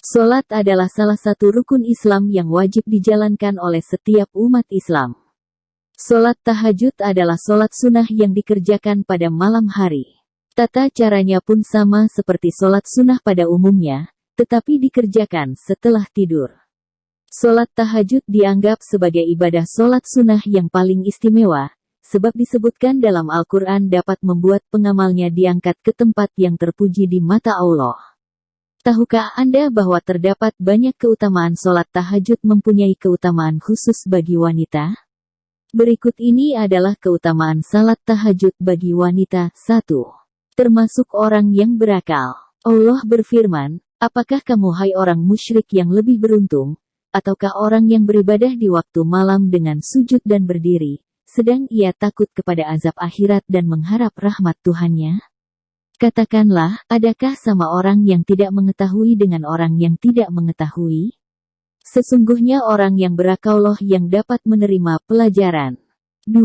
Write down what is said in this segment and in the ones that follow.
Solat adalah salah satu rukun Islam yang wajib dijalankan oleh setiap umat Islam. Solat tahajud adalah solat sunnah yang dikerjakan pada malam hari. Tata caranya pun sama seperti solat sunnah pada umumnya, tetapi dikerjakan setelah tidur. Solat tahajud dianggap sebagai ibadah solat sunnah yang paling istimewa, sebab disebutkan dalam Al-Quran dapat membuat pengamalnya diangkat ke tempat yang terpuji di mata Allah. Tahukah Anda bahwa terdapat banyak keutamaan solat tahajud mempunyai keutamaan khusus bagi wanita? Berikut ini adalah keutamaan salat tahajud bagi wanita. 1. Termasuk orang yang berakal. Allah berfirman, apakah kamu hai orang musyrik yang lebih beruntung, ataukah orang yang beribadah di waktu malam dengan sujud dan berdiri, sedang ia takut kepada azab akhirat dan mengharap rahmat Tuhannya? Katakanlah, adakah sama orang yang tidak mengetahui dengan orang yang tidak mengetahui? Sesungguhnya orang yang berakal yang dapat menerima pelajaran. 2.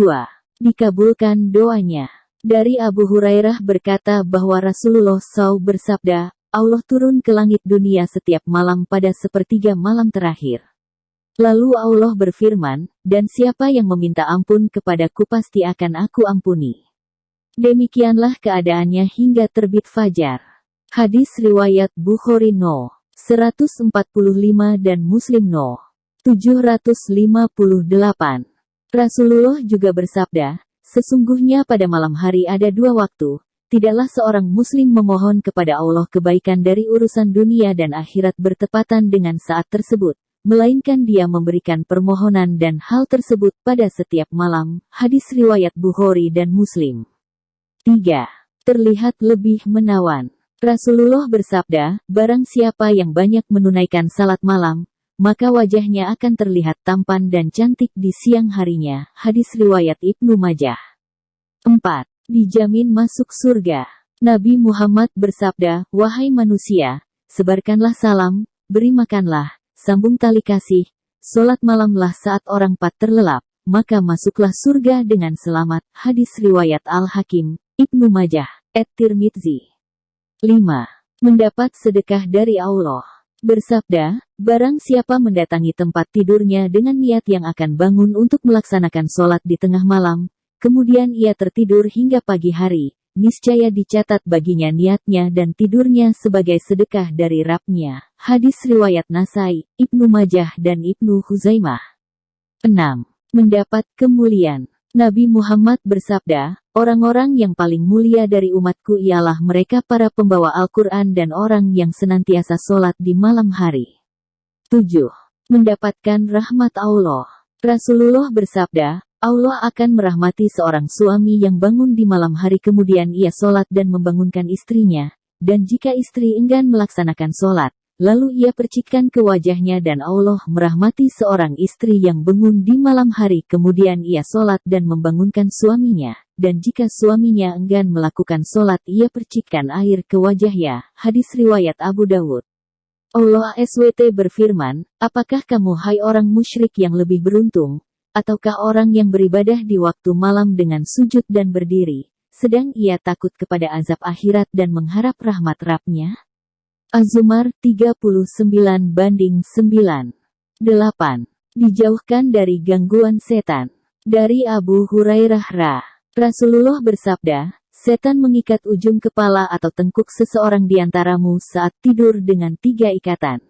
Dikabulkan doanya. Dari Abu Hurairah berkata bahwa Rasulullah SAW bersabda, Allah turun ke langit dunia setiap malam pada sepertiga malam terakhir. Lalu Allah berfirman, dan siapa yang meminta ampun kepadaku pasti akan aku ampuni. Demikianlah keadaannya hingga terbit fajar. Hadis riwayat Bukhari No. 145 dan Muslim No. 758. Rasulullah juga bersabda, sesungguhnya pada malam hari ada dua waktu, tidaklah seorang muslim memohon kepada Allah kebaikan dari urusan dunia dan akhirat bertepatan dengan saat tersebut, melainkan dia memberikan permohonan dan hal tersebut pada setiap malam. Hadis riwayat Bukhari dan Muslim. 3. Terlihat lebih menawan. Rasulullah bersabda, barang siapa yang banyak menunaikan salat malam, maka wajahnya akan terlihat tampan dan cantik di siang harinya. Hadis riwayat Ibnu Majah. 4. Dijamin masuk surga. Nabi Muhammad bersabda, wahai manusia, sebarkanlah salam, beri makanlah, sambung tali kasih, solat malamlah saat orang terlelap, maka masuklah surga dengan selamat. Hadis riwayat Al-Hakim, Ibnu Majah, At-Tirmidzi. 5. Mendapat sedekah dari Allah. Bersabda, barang siapa mendatangi tempat tidurnya dengan niat yang akan bangun untuk melaksanakan solat di tengah malam, kemudian ia tertidur hingga pagi hari, niscaya dicatat baginya niatnya dan tidurnya sebagai sedekah dari Rabb-nya. Hadis riwayat Nasai, Ibnu Majah dan Ibnu Huzaimah. 6. Mendapat kemuliaan. Nabi Muhammad bersabda, orang-orang yang paling mulia dari umatku ialah mereka para pembawa Al-Quran dan orang yang senantiasa solat di malam hari. 7. Mendapatkan rahmat Allah. Rasulullah bersabda, Allah akan merahmati seorang suami yang bangun di malam hari kemudian ia solat dan membangunkan istrinya, dan jika istri enggan melaksanakan solat, lalu ia percikkan ke wajahnya dan Allah merahmati seorang istri yang bangun di malam hari kemudian ia solat dan membangunkan suaminya, dan jika suaminya enggan melakukan solat ia percikkan air ke wajahnya. Hadis riwayat Abu Dawud. Allah SWT berfirman, apakah kamu hai orang musyrik yang lebih beruntung, ataukah orang yang beribadah di waktu malam dengan sujud dan berdiri, sedang ia takut kepada azab akhirat dan mengharap rahmat Rabb-nya? Az-Zumar 39/9. 8. Dijauhkan dari gangguan setan. Dari Abu Hurairah Rasulullah bersabda, setan mengikat ujung kepala atau tengkuk seseorang di antaramu saat tidur dengan 3 ikatan.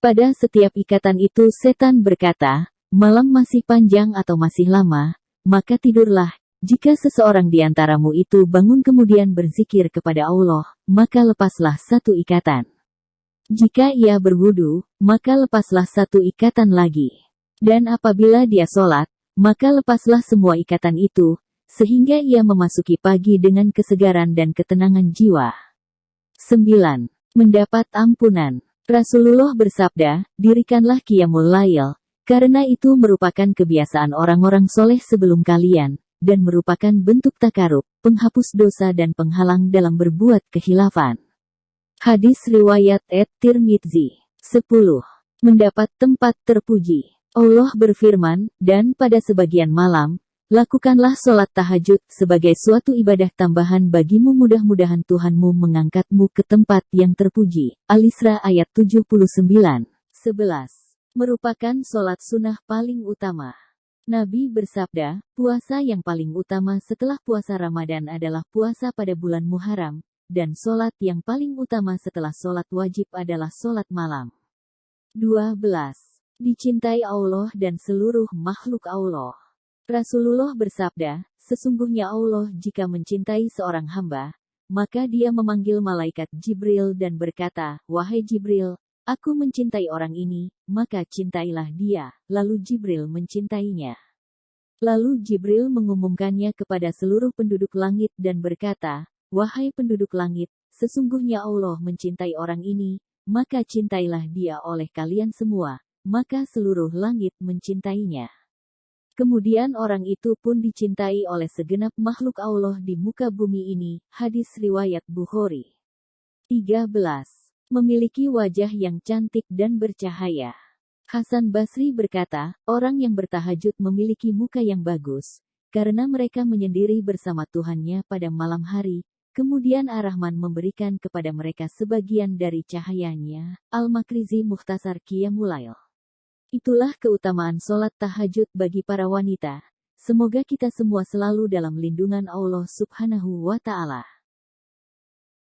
Pada setiap ikatan itu setan berkata, malam masih panjang atau masih lama, maka tidurlah. Jika seseorang di antaramu itu bangun kemudian berzikir kepada Allah, maka lepaslah 1 ikatan. Jika ia berwudu, maka lepaslah 1 ikatan lagi. Dan apabila dia solat, maka lepaslah semua ikatan itu, sehingga ia memasuki pagi dengan kesegaran dan ketenangan jiwa. 9. Mendapat ampunan. Rasulullah bersabda, dirikanlah qiyamul lail, karena itu merupakan kebiasaan orang-orang soleh sebelum kalian, dan merupakan bentuk takarub, penghapus dosa dan penghalang dalam berbuat khilafan. Hadis riwayat At-Tirmidzi. 10. Mendapat tempat terpuji. Allah berfirman, dan pada sebagian malam, Lakukanlah sholat tahajud sebagai suatu ibadah tambahan bagimu, mudah-mudahan Tuhanmu mengangkatmu ke tempat yang terpuji. Al-Isra ayat 79. 11. Merupakan sholat sunnah paling utama. Nabi bersabda, puasa yang paling utama setelah puasa Ramadan adalah puasa pada bulan Muharram, dan sholat yang paling utama setelah sholat wajib adalah sholat malam. 12. Dicintai Allah dan seluruh makhluk Allah. Rasulullah bersabda, sesungguhnya Allah jika mencintai seorang hamba, maka dia memanggil malaikat Jibril dan berkata, wahai Jibril, aku mencintai orang ini, maka cintailah dia. Lalu Jibril mencintainya. Lalu Jibril mengumumkannya kepada seluruh penduduk langit dan berkata, wahai penduduk langit, sesungguhnya Allah mencintai orang ini, maka cintailah dia oleh kalian semua. Maka seluruh langit mencintainya. Kemudian orang itu pun dicintai oleh segenap makhluk Allah di muka bumi ini. Hadis riwayat Bukhari. 13. Memiliki wajah yang cantik dan bercahaya. Hasan Basri berkata, orang yang bertahajud memiliki muka yang bagus, karena mereka menyendiri bersama Tuhannya pada malam hari, kemudian Ar-Rahman memberikan kepada mereka sebagian dari cahayanya. Al-Makrizi Mukhtasar Qiyamul Lail. Itulah keutamaan sholat tahajud bagi para wanita. Semoga kita semua selalu dalam lindungan Allah Subhanahu wa Ta'ala.